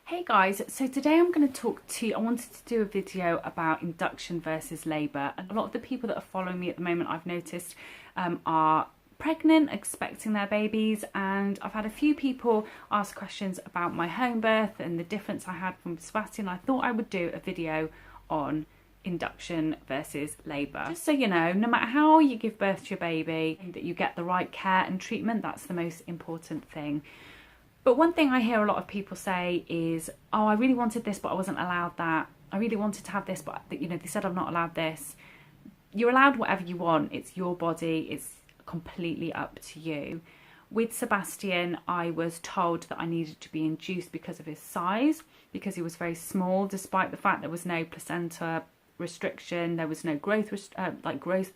Hey guys, so today I'm going to I wanted to do a video about induction versus labour. And a lot of the people that are following me at the moment, I've noticed, are pregnant, expecting their babies, and I've had a few people ask questions about my home birth and the difference I had from Sebastian. I thought I would do a video on induction versus labour. Just so you know, no matter how you give birth to your baby, that you get the right care and treatment, that's the most important thing. But one thing I hear a lot of people say is, oh, I really wanted this, but I wasn't allowed that. I really wanted to have this, but they said I'm not allowed this. You're allowed whatever you want. It's your body. It's completely up to you. With Sebastian, I was told that I needed to be induced because of his size, because he was very small, despite the fact there was no placenta restriction, there was no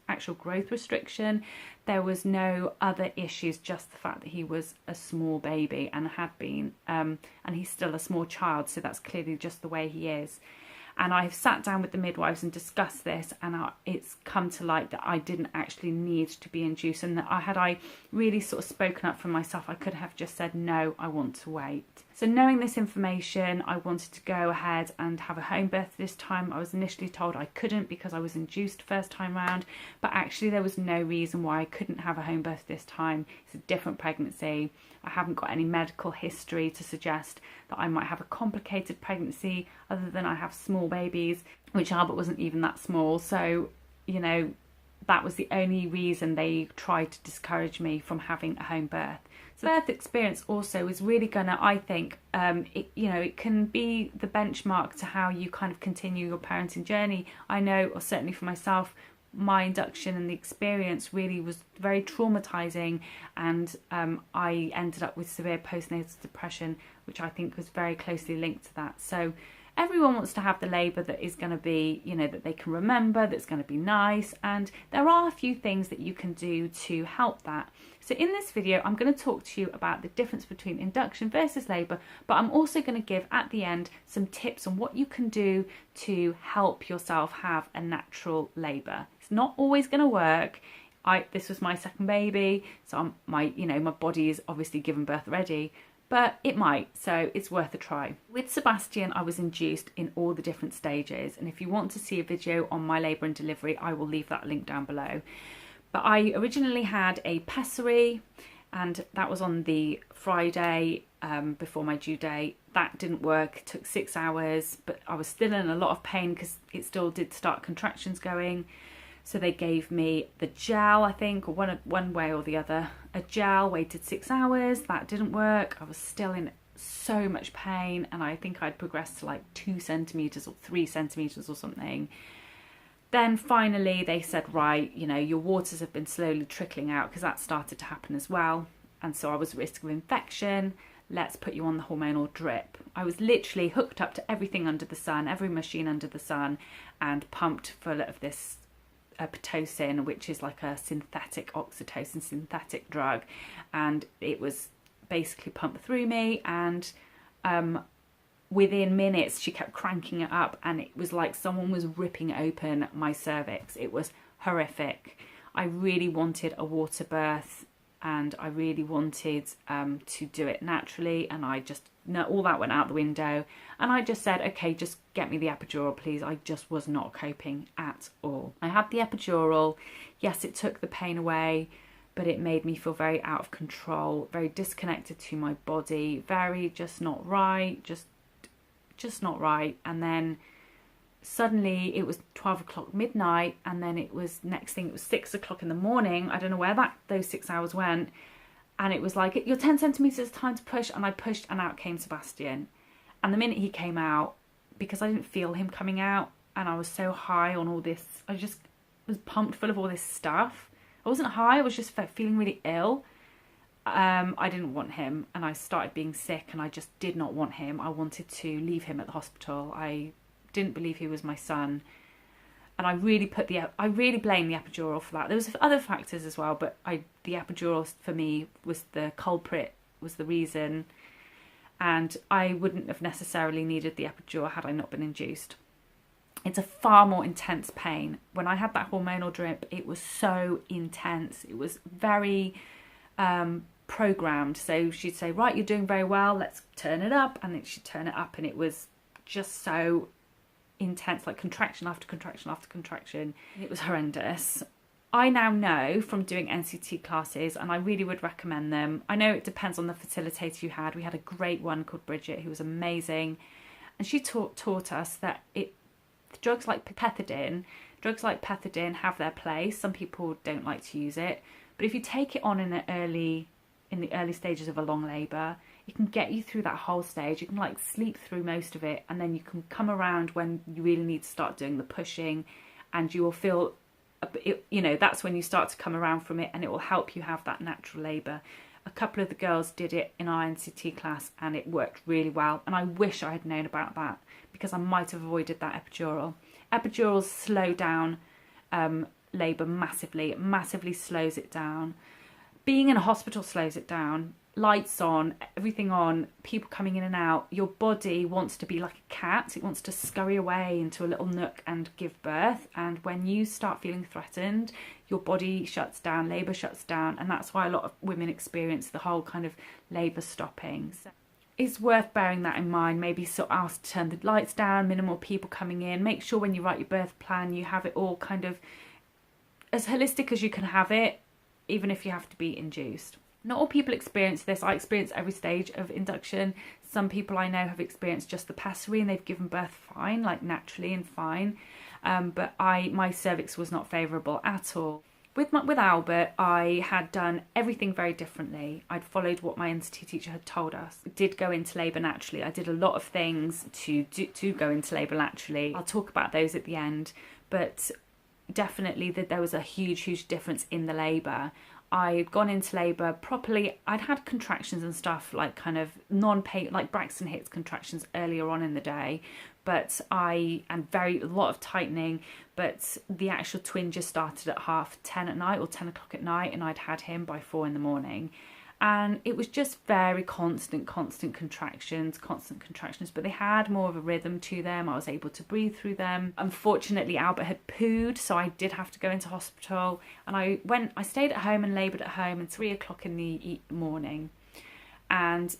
actual growth restriction, there was no other issues, just the fact that he was a small baby and had been and he's still a small child, so that's clearly just the way he is. And I've sat down with the midwives and discussed this, and it's come to light that I didn't actually need to be induced, and that had I really sort of spoken up for myself, I could have just said, no, I want to wait. So knowing this information, I wanted to go ahead and have a home birth this time. I was initially told I couldn't because I was induced first time round, but actually there was no reason why I couldn't have a home birth this time. It's a different pregnancy. I haven't got any medical history to suggest that I might have a complicated pregnancy, other than I have small babies, which Albert wasn't even that small. So, you know, that was the only reason they tried to discourage me from having a home birth. So birth experience also is really gonna, I think, it can be the benchmark to how you kind of continue your parenting journey. I know, or certainly for myself, my induction and the experience really was very traumatizing, and I ended up with severe postnatal depression, which I think was very closely linked to that. So everyone wants to have the labour that is going to be, that they can remember, that's going to be nice, and there are a few things that you can do to help that. So in this video, I'm going to talk to you about the difference between induction versus labour, but I'm also going to give at the end some tips on what you can do to help yourself have a natural labour. It's not always going to work. This was my second baby, so my body is obviously given birth already, but it might, so it's worth a try. With Sebastian, I was induced in all the different stages, and if you want to see a video on my labour and delivery, I will leave that link down below. But I originally had a pessary, and that was on the Friday before my due date. That didn't work, it took 6 hours, but I was still in a lot of pain because it still did start contractions going. So they gave me the gel, I think, or one way or the other. A gel, waited 6 hours, that didn't work. I was still in so much pain, and I think I'd progressed to like 2 centimetres or 3 centimetres or something. Then finally they said, right, your waters have been slowly trickling out, because that started to happen as well. And so I was at risk of infection. Let's put you on the hormonal drip. I was literally hooked up to everything under the sun, every machine under the sun, and pumped full of this Pitocin, which is like a synthetic oxytocin, synthetic drug, and it was basically pumped through me, and within minutes she kept cranking it up, and it was like someone was ripping open my cervix. It was horrific. I really wanted a water birth, and I really wanted to do it naturally, and all that went out the window, and I just said, okay, just get me the epidural, please. I just was not coping at all. I had the epidural. Yes, it took the pain away, but it made me feel very out of control, very disconnected to my body, very just not right, just not right. And then suddenly it was 12 o'clock midnight, and then it was 6 o'clock in the morning. I don't know where those 6 hours went. And it was like, you're 10 centimetres, time to push. And I pushed, and out came Sebastian. And the minute he came out, because I didn't feel him coming out, and I was so high on all this, I just was pumped full of all this stuff. I wasn't high, I was just feeling really ill. I didn't want him, and I started being sick, and I just did not want him. I wanted to leave him at the hospital. I didn't believe he was my son. And I really blame the epidural for that. There was other factors as well, but the epidural for me was the culprit, was the reason. And I wouldn't have necessarily needed the epidural had I not been induced. It's a far more intense pain. When I had that hormonal drip, it was so intense. It was very programmed. So she'd say, right, you're doing very well, let's turn it up, and then she'd turn it up, and it was just so intense, like contraction after contraction after contraction. It was horrendous. I now know from doing NCT classes, and I really would recommend them. I know it depends on the facilitator you had. We had a great one called Bridget who was amazing, and she taught us that drugs like pethidine have their place. Some people don't like to use it, but if you take it on in the early stages of a long labour, it can get you through that whole stage. You can like sleep through most of it, and then you can come around when you really need to start doing the pushing, and you will feel, you know, that's when you start to come around from it, and it will help you have that natural labour. A couple of the girls did it in our NCT class, and it worked really well, and I wish I had known about that, because I might have avoided that epidural. Epidurals slow down labour massively. It massively slows it down. Being in a hospital slows it down. Lights on, everything on, people coming in and out. Your body wants to be like a cat. It wants to scurry away into a little nook and give birth. And when you start feeling threatened, your body shuts down, labour shuts down. And that's why a lot of women experience the whole kind of labour stopping. So it's worth bearing that in mind. Maybe ask to turn the lights down, minimal people coming in. Make sure when you write your birth plan, you have it all kind of as holistic as you can have it, even if you have to be induced. Not all people experience this. I experienced every stage of induction. Some people I know have experienced just the pessary and they've given birth fine, like naturally and fine. But my cervix was not favourable at all. With Albert, I had done everything very differently. I'd followed what my NCT teacher had told us. I did go into labour naturally. I did a lot of things to go into labour naturally. I'll talk about those at the end, but definitely that there was a huge difference in the labour. I'd gone into labour properly. I'd had contractions and stuff, like kind of non-pain, like Braxton Hicks contractions earlier on in the day, but a lot of tightening, but the actual twin just started at 10:30 at night or 10 o'clock at night, and I'd had him by 4 in the morning. And it was just very constant contractions, but they had more of a rhythm to them. I was able to breathe through them. Unfortunately, Albert had pooed, so I did have to go into hospital. And I stayed at home and laboured at home until 3 o'clock in the morning. And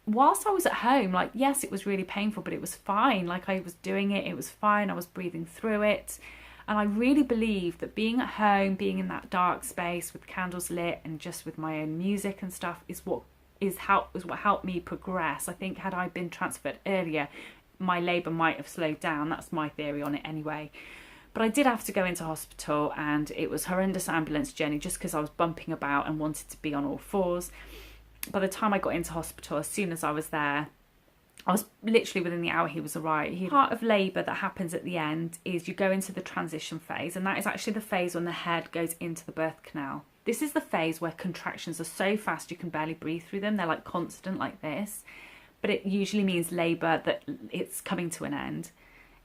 whilst I was at home, like, yes, it was really painful, but it was fine. Like, I was doing it, it was fine. I was breathing through it. And I really believe that being at home, being in that dark space with candles lit and just with my own music and stuff is what helped me progress. I think had I been transferred earlier, my labour might have slowed down. That's my theory on it anyway. But I did have to go into hospital, and it was a horrendous ambulance journey just because I was bumping about and wanted to be on all fours. By the time I got into hospital, as soon as I was there, I was literally within the hour he was arrived. Part of labour that happens at the end is you go into the transition phase, and that is actually the phase when the head goes into the birth canal. This is the phase where contractions are so fast you can barely breathe through them. They're like constant like this, but it usually means labour, that it's coming to an end.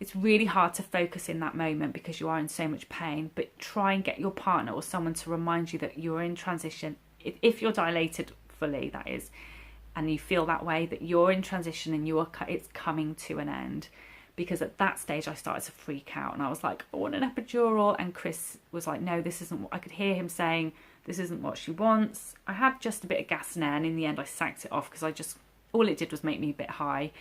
It's really hard to focus in that moment because you are in so much pain, but try and get your partner or someone to remind you that you're in transition. If you're dilated fully, that is, and you feel that way, that you're in transition and it's coming to an end. Because at that stage I started to freak out and I was like, I want an epidural, and Chris was like, no, this isn't what I could hear him saying, this isn't what she wants. I had just a bit of gas and air, and in the end I sacked it off because all it did was make me a bit high.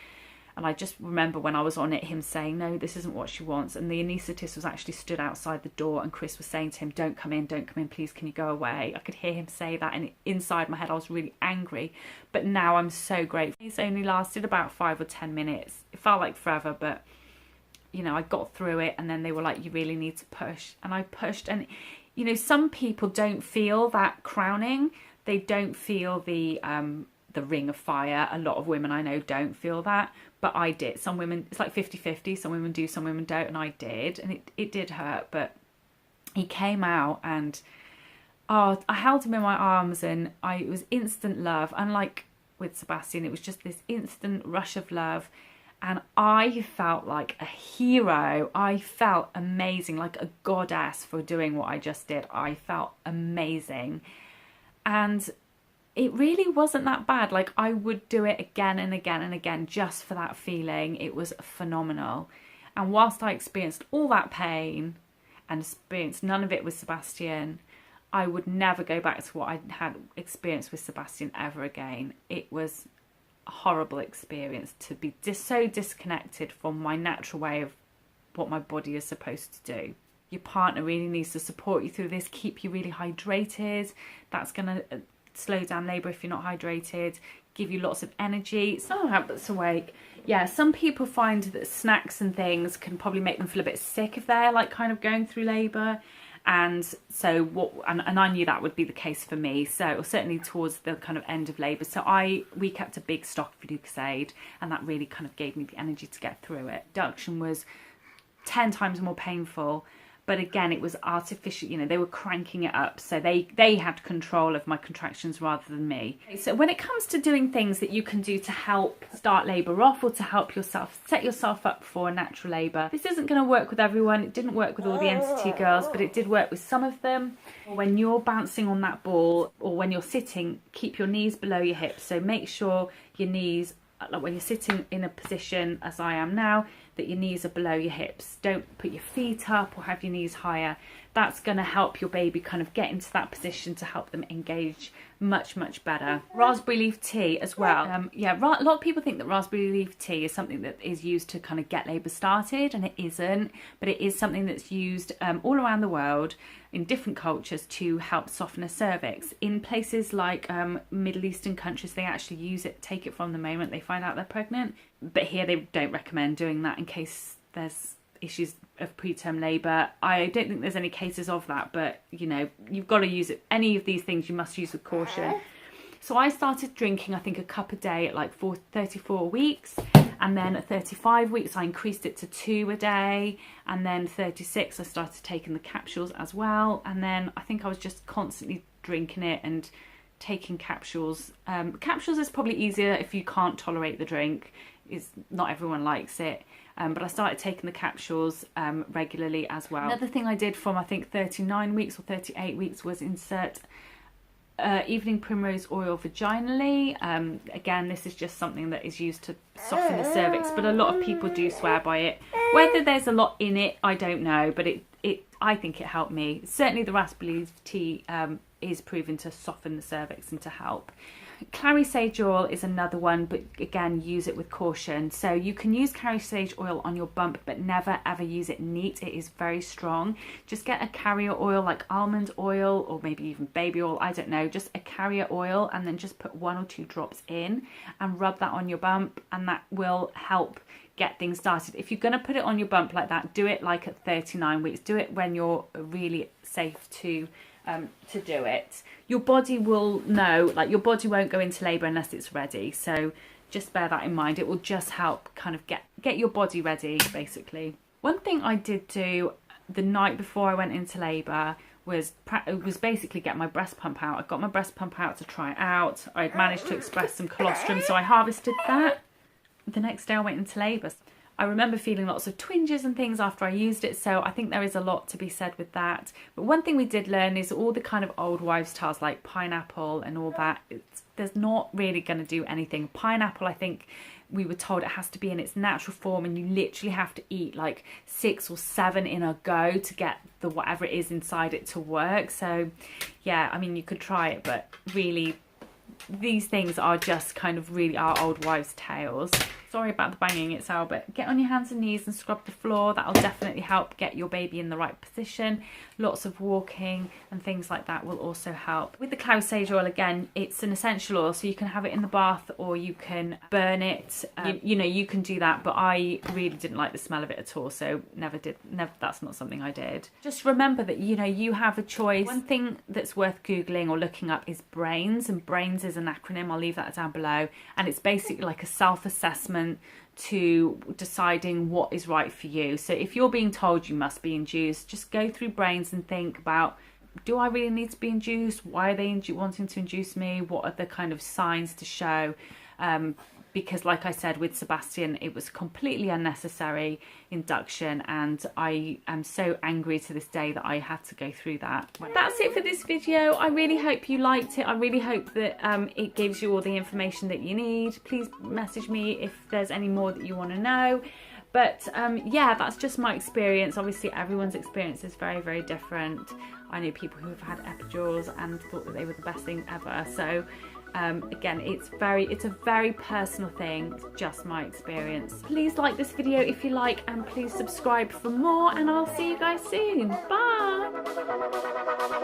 And I just remember when I was on it, him saying, no, this isn't what she wants. And the anaesthetist was actually stood outside the door, and Chris was saying to him, don't come in, please, can you go away? I could hear him say that, and inside my head I was really angry. But now I'm so grateful. It's only lasted about 5 or 10 minutes. It felt like forever, but you know, I got through it. And then they were like, you really need to push. And I pushed. And you know, some people don't feel that crowning. They don't feel the ring of fire. A lot of women I know don't feel that, but I did. Some women, it's like 50-50. Some women do, some women don't, and I did, and it did hurt. But he came out, and I held him in my arms, and it was instant love. Unlike with Sebastian, it was just this instant rush of love, and I felt like a hero. I felt amazing, like a goddess for doing what I just did. I felt amazing, and it really wasn't that bad. Like, I would do it again and again and again just for that feeling. It was phenomenal. And whilst I experienced all that pain and experienced none of it with Sebastian, I would never go back to what I had experienced with Sebastian ever again. It was a horrible experience to be so disconnected from my natural way of what my body is supposed to do. Your partner really needs to support you through this, keep you really hydrated. That's going to slow down labour if you're not hydrated, give you lots of energy. Someone that's awake. Yeah, some people find that snacks and things can probably make them feel a bit sick if they're like kind of going through labour. And so and I knew that would be the case for me. So certainly towards the kind of end of labour. So we kept a big stock of Lucozade, and that really kind of gave me the energy to get through it. Induction was 10 times more painful. But again, it was artificial, you know, they were cranking it up. So they had control of my contractions rather than me. So when it comes to doing things that you can do to help start labour off or to help yourself, set yourself up for natural labour, this isn't going to work with everyone. It didn't work with all the Entity girls, but it did work with some of them. When you're bouncing on that ball or when you're sitting, keep your knees below your hips. So make sure your knees, like when you're sitting in a position as I am now, that your knees are below your hips. Don't put your feet up or have your knees higher. That's going to help your baby kind of get into that position to help them engage much, much better. Raspberry leaf tea as well. Yeah, a lot of people think that raspberry leaf tea is something that is used to kind of get labour started, and it isn't, but it is something that's used all around the world in different cultures to help soften a cervix. In places like Middle Eastern countries, they actually use it, take it from the moment they find out they're pregnant. But here they don't recommend doing that in case there's issues of preterm labour. I don't think there's any cases of that, but you know, you've got to use it. Any of these things you must use with caution. So I started drinking, I think, a cup a day at like 34 weeks, and then at 35 weeks I increased it to 2 a day, and then 36 I started taking the capsules as well, and then I think I was just constantly drinking it and taking capsules. Capsules is probably easier if you can't tolerate the drink. Not everyone likes it, but I started taking the capsules regularly as well. Another thing I did from I think 39 weeks or 38 weeks was insert evening primrose oil vaginally. Again, this is just something that is used to soften the cervix, but a lot of people do swear by it. Whether there's a lot in it, I don't know, but I think it helped me. Certainly the raspberry leaf tea is proven to soften the cervix and to help. Clary sage oil is another one, but again, use it with caution. So you can use clary sage oil on your bump, but never ever use it neat. It is very strong. Just get a carrier oil like almond oil or maybe even baby oil, I don't know, just a carrier oil, and then just put 1 or 2 drops in and rub that on your bump, and that will help get things started. If you're going to put it on your bump like that, do it like at 39 weeks. Do it when you're really safe to do it. Your body will know, like your body won't go into labour unless it's ready. So just bear that in mind. It will just help kind of get your body ready, basically. One thing I did do the night before I went into labour was basically get my breast pump out. I got my breast pump out to try it out. I'd managed to express some colostrum, so I harvested that. The next day I went into labour. I remember feeling lots of twinges and things after I used it, so I think there is a lot to be said with that. But one thing we did learn is all the kind of old wives' tales like pineapple and all that, there's not really going to do anything. Pineapple, I think we were told it has to be in its natural form, and you literally have to eat like 6 or 7 in a go to get the whatever it is inside it to work. So yeah, I mean, you could try it, but really these things are just kind of really our old wives' tales. Sorry about the banging itself, but get on your hands and knees and scrub the floor. That'll definitely help get your baby in the right position. Lots of walking and things like that will also help. With the clary sage oil, again, it's an essential oil, so you can have it in the bath or you can burn it. You know, you can do that, but I really didn't like the smell of it at all, so never, that's not something I did. Just remember that, you know, you have a choice. One thing that's worth Googling or looking up is BRAINS, and BRAINS is an acronym. I'll leave that down below, and it's basically like a self-assessment to deciding what is right for you. So if you're being told you must be induced, just go through BRAINS and think about, do I really need to be induced? Why are they wanting to induce me? What are the kind of signs to show? Because like I said, with Sebastian, it was completely unnecessary induction, and I am so angry to this day that I had to go through that. That's it for this video. I really hope you liked it. I really hope that it gives you all the information that you need. Please message me if there's any more that you want to know. But yeah, that's just my experience. Obviously everyone's experience is very, very different. I know people who have had epidurals and thought that they were the best thing ever. So again, it's a very personal thing. It's just my experience. Please like this video if you like, and please subscribe for more, and I'll see you guys soon. Bye.